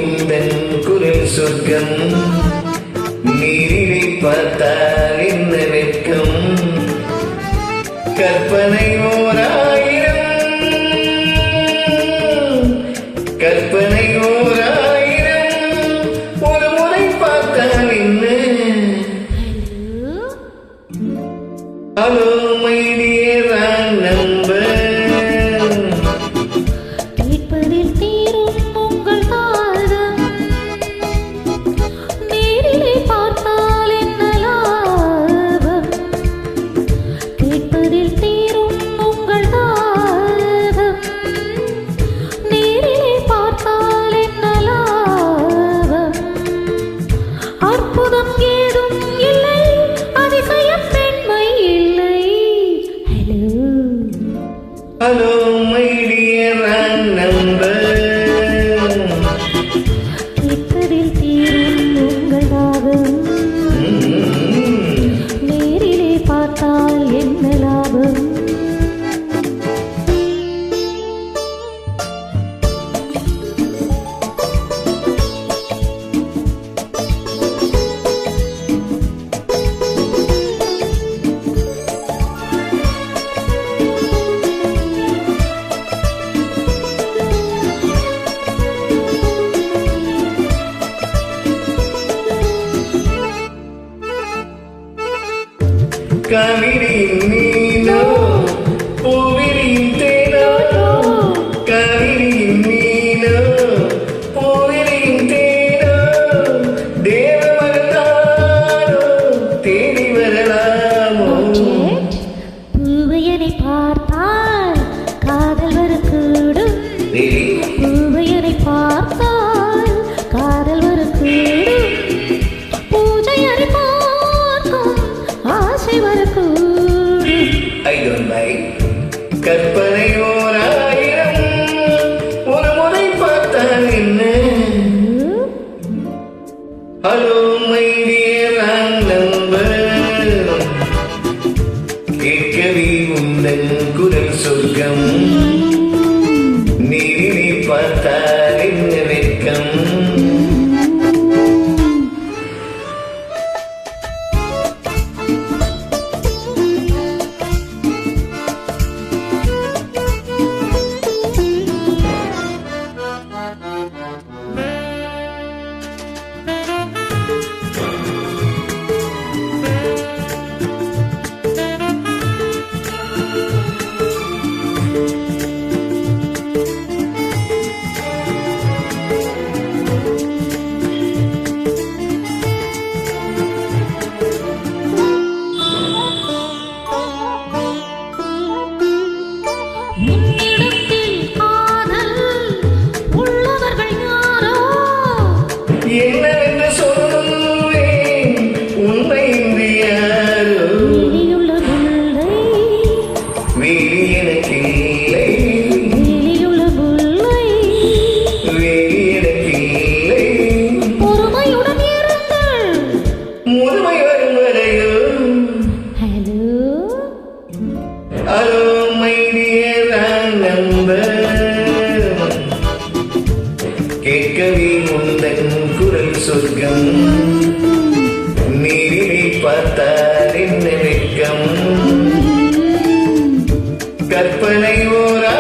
உந்தன் குரல் சொர்க்கம் நீரிலை பார்த்தால் என்ன வெட்கம் கற்பனை ஓராயிரம் கற்பனை ஓராயிரம் ஒரு முறை பார்த்தால் என்ன ஹலோ மை டியர் நம்பர் கேட்பதில் தீரும் உங்கள் தாகம் நேரிலே பார்த்தால் என்ன லாபம் கேட்பதில் தீரும் உங்கள் தாகம் நேரிலே பார்த்தால் என்ன லாபம் அற்புதம் ஏதும் இல்லை அதிசயம் பெண்மை இல்லை ஹலோ மை டியர் நம்பர் கேட்பதில் தீரும் உங்கள் தாகம் நேரிலே பார்த்தால் என்ன லாபம் கவிரின் மீனோ பூவிரின் தேனோ கவிரின் மீனோ பூவிரின் தேனோ தேவ மகத்தானோ தேடி வரலாமோ பூவையனை பார்த்தால் காதல் வரக்கூடும் பூவையனை பார்த்தால் காதல் வரக்கூடும் பூஜையனை பார்க்கும் ஆசை வரக்கூடும் I don't like கற்பனை ஓராயிரம் ஒரு முறை பார்த்தால் என்ன ஹலோ மை டியர் நம்பர் கேட்கவே உந்தன் குரல் சொர்க்கம் நீரினை பார்த்தால் என்ன வெட்கம் என்னிடத்தில் காதல் உள்ளவர்கள் யாரோ என்னவென்று சொல்லுவேன் உண்மை யாரோ வெளியுள்ள முல்லை வேலி எனக்கில்லை வெளியுள்ள முல்லை வேலி எனக்கில்லை பொறுமையுடன் இருங்கள் முதுமை வரும் வரையோ hello hello my dear number கேட்கவே உந்தன் குரல் சொர்க்கம் நீரிலை பார்த்தால் என்ன வெட்கம் கற்பனை ஓரா